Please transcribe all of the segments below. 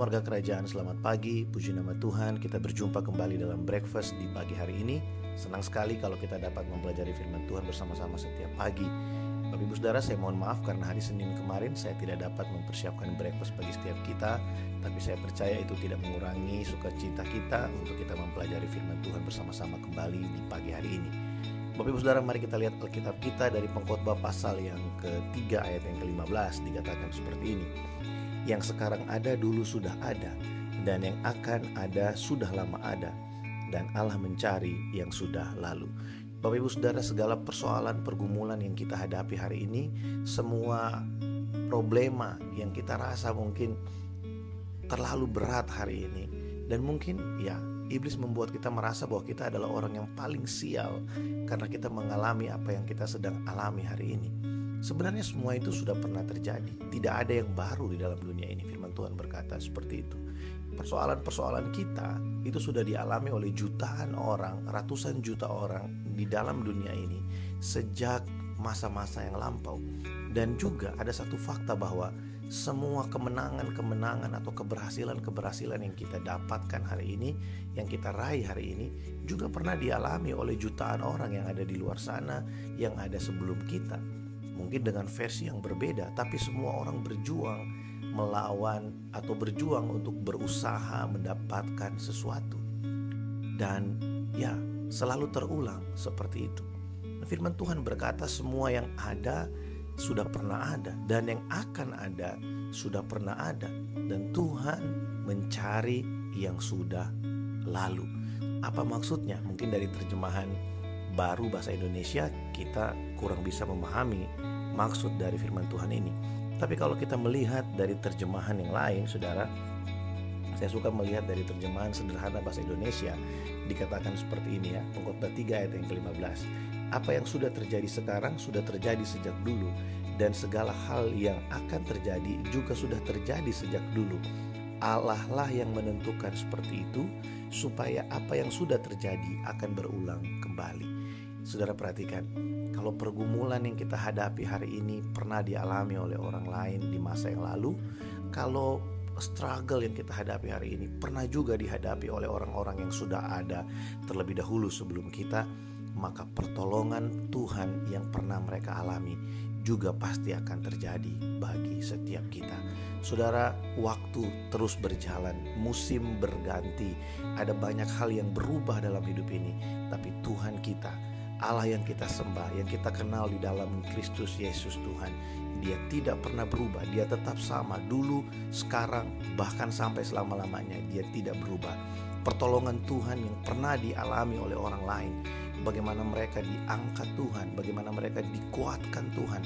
Shalom warga kerajaan, selamat pagi, puji nama Tuhan. Kita berjumpa kembali dalam breakfast di pagi hari ini. Senang sekali kalau kita dapat mempelajari firman Tuhan bersama-sama setiap pagi. Bapak Ibu Saudara, saya mohon maaf karena hari Senin kemarin saya tidak dapat mempersiapkan breakfast bagi setiap kita. Tapi saya percaya itu tidak mengurangi sukacita kita untuk kita mempelajari firman Tuhan bersama-sama kembali di pagi hari ini. Bapak Ibu Saudara, mari kita lihat Alkitab kita dari Pengkhotbah pasal yang ketiga ayat yang ke-15. Dikatakan seperti ini: yang sekarang ada dulu sudah ada, dan yang akan ada sudah lama ada, dan Allah mencari yang sudah lalu. Bapak Ibu Saudara, segala persoalan pergumulan yang kita hadapi hari ini, semua problema yang kita rasa mungkin terlalu berat hari ini, dan mungkin iblis membuat kita merasa bahwa kita adalah orang yang paling sial karena kita mengalami apa yang kita sedang alami hari ini. Sebenarnya semua itu sudah pernah terjadi. Tidak ada yang baru di dalam dunia ini. Firman Tuhan berkata seperti itu. Persoalan-persoalan kita itu sudah dialami oleh jutaan orang, ratusan juta orang di dalam dunia ini sejak masa-masa yang lampau. Dan juga ada satu fakta bahwa semua kemenangan-kemenangan atau keberhasilan-keberhasilan yang kita dapatkan hari ini, yang kita raih hari ini, juga pernah dialami oleh jutaan orang yang ada di luar sana, yang ada sebelum kita. Mungkin dengan versi yang berbeda, tapi semua orang berjuang melawan atau berjuang untuk berusaha mendapatkan sesuatu. Dan selalu terulang seperti itu. Firman Tuhan berkata semua yang ada sudah pernah ada, dan yang akan ada sudah pernah ada, dan Tuhan mencari yang sudah lalu. Apa maksudnya? Mungkin dari terjemahan baru bahasa Indonesia kita kurang bisa memahami maksud dari firman Tuhan ini. Tapi kalau kita melihat dari terjemahan yang lain, saudara, saya suka melihat dari terjemahan sederhana bahasa Indonesia. Dikatakan seperti ini Pengkhotbah 3 ayat yang ke-15. Apa yang sudah terjadi sekarang sudah terjadi sejak dulu, dan segala hal yang akan terjadi juga sudah terjadi sejak dulu. Allah lah yang menentukan seperti itu, supaya apa yang sudah terjadi akan berulang kembali. Saudara perhatikan, kalau pergumulan yang kita hadapi hari ini pernah dialami oleh orang lain di masa yang lalu, kalau struggle yang kita hadapi hari ini pernah juga dihadapi oleh orang-orang yang sudah ada terlebih dahulu sebelum kita, maka pertolongan Tuhan yang pernah mereka alami juga pasti akan terjadi bagi setiap kita. Saudara, waktu terus berjalan, musim berganti, ada banyak hal yang berubah dalam hidup ini, tapi Tuhan kita, Allah yang kita sembah, yang kita kenal di dalam Kristus Yesus Tuhan, Dia tidak pernah berubah. Dia tetap sama dulu, sekarang, bahkan sampai selama-lamanya. Dia tidak berubah. Pertolongan Tuhan yang pernah dialami oleh orang lain, bagaimana mereka diangkat Tuhan, bagaimana mereka dikuatkan Tuhan,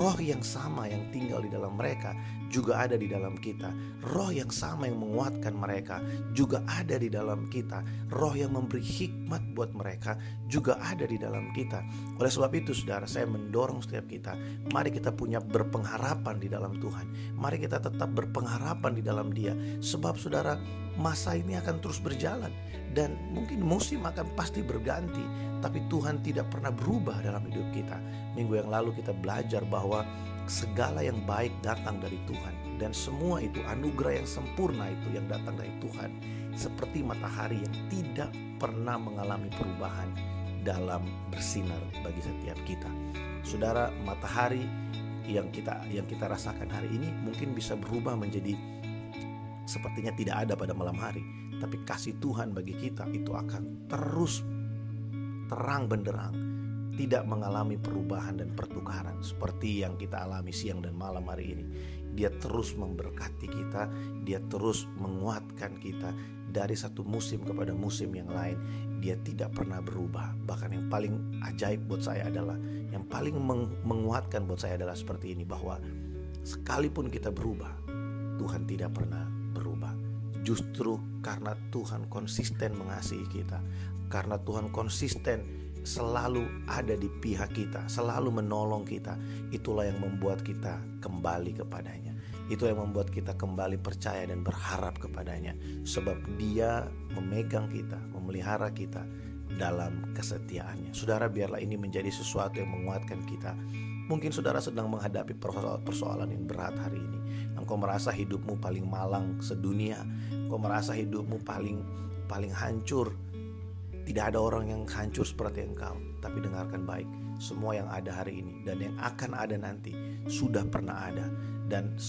roh yang sama yang tinggal di dalam mereka juga ada di dalam kita. Roh yang sama yang menguatkan mereka juga ada di dalam kita. Roh yang memberi hikmat buat mereka juga ada di dalam kita. Oleh sebab itu, saudara, saya mendorong setiap kita, mari kita punya berpengharapan di dalam Tuhan. Mari kita tetap berpengharapan di dalam Dia. Sebab saudara, masa ini akan terus berjalan, dan mungkin musim akan pasti berganti, tapi Tuhan tidak pernah berubah dalam hidup kita. Minggu yang lalu kita belajar bahwa segala yang baik datang dari Tuhan, dan semua itu anugerah yang sempurna itu yang datang dari Tuhan, seperti matahari yang tidak pernah mengalami perubahan dalam bersinar bagi setiap kita. Saudara, matahari yang kita rasakan hari ini mungkin bisa berubah menjadi sepertinya tidak ada pada malam hari, tapi kasih Tuhan bagi kita itu akan terus terang benderang, tidak mengalami perubahan dan pertukaran seperti yang kita alami siang dan malam hari ini. Dia terus memberkati kita, Dia terus menguatkan kita dari satu musim kepada musim yang lain. Dia tidak pernah berubah. Bahkan yang paling ajaib buat saya adalah, yang paling menguatkan buat saya adalah seperti ini, bahwa sekalipun kita berubah, Tuhan tidak pernah berubah. Justru karena Tuhan konsisten mengasihi kita, karena Tuhan konsisten selalu ada di pihak kita, selalu menolong kita, itulah yang membuat kita kembali kepadanya. Itu yang membuat kita kembali percaya dan berharap kepadanya. Sebab Dia memegang kita, memelihara kita dalam kesetiaannya. Saudara, biarlah ini menjadi sesuatu yang menguatkan kita Mungkin saudara sedang menghadapi persoalan yang berat hari ini. Engkau merasa hidupmu paling malang sedunia. Engkau merasa hidupmu paling hancur. Tidak ada orang yang hancur seperti engkau. Tapi dengarkan baik, semua yang ada hari ini dan yang akan ada nanti sudah pernah ada. Dan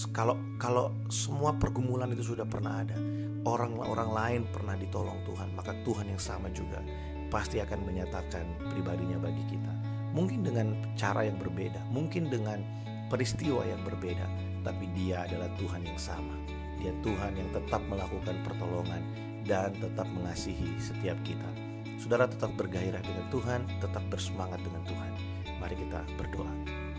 kalau semua pergumulan itu sudah pernah ada, orang lain pernah ditolong Tuhan, maka Tuhan yang sama juga pasti akan menyatakan pribadinya bagi kita. Mungkin dengan cara yang berbeda, mungkin dengan peristiwa yang berbeda, tapi Dia adalah Tuhan yang sama. Dia Tuhan yang tetap melakukan pertolongan dan tetap mengasihi setiap kita. Saudara tetap bergairah dengan Tuhan, tetap bersemangat dengan Tuhan. Mari kita berdoa.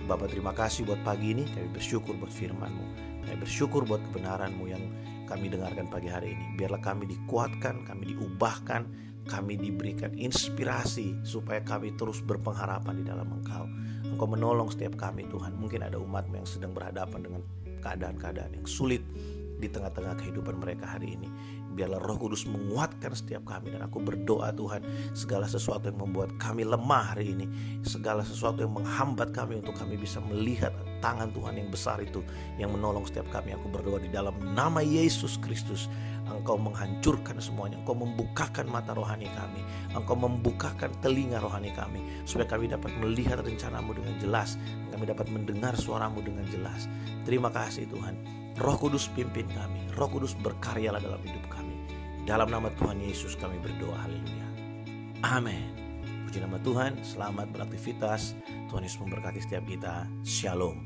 Bapa, terima kasih buat pagi ini. Kami bersyukur buat firman-Mu. Kami bersyukur buat kebenaran-Mu yang kami dengarkan pagi hari ini. Biarlah kami dikuatkan, kami diubahkan, kami diberikan inspirasi supaya kami terus berpengharapan di dalam Engkau. Engkau menolong setiap kami, Tuhan. Mungkin ada umat-Mu yang sedang berhadapan dengan keadaan-keadaan yang sulit di tengah-tengah kehidupan mereka hari ini. Biarlah Roh Kudus menguatkan setiap kami. Dan aku berdoa, Tuhan, segala sesuatu yang membuat kami lemah hari ini, segala sesuatu yang menghambat kami untuk kami bisa melihat tangan Tuhan yang besar itu yang menolong setiap kami, aku berdoa di dalam nama Yesus Kristus, Engkau menghancurkan semuanya. Engkau membukakan mata rohani kami, Engkau membukakan telinga rohani kami, supaya kami dapat melihat rencana-Mu dengan jelas, kami dapat mendengar suara-Mu dengan jelas. Terima kasih Tuhan. Roh Kudus pimpin kami, Roh Kudus berkaryalah dalam hidup kami. Dalam nama Tuhan Yesus kami berdoa, haleluya, amin. Puji nama Tuhan, selamat beraktivitas. Tuhan Yesus memberkati setiap kita. Shalom.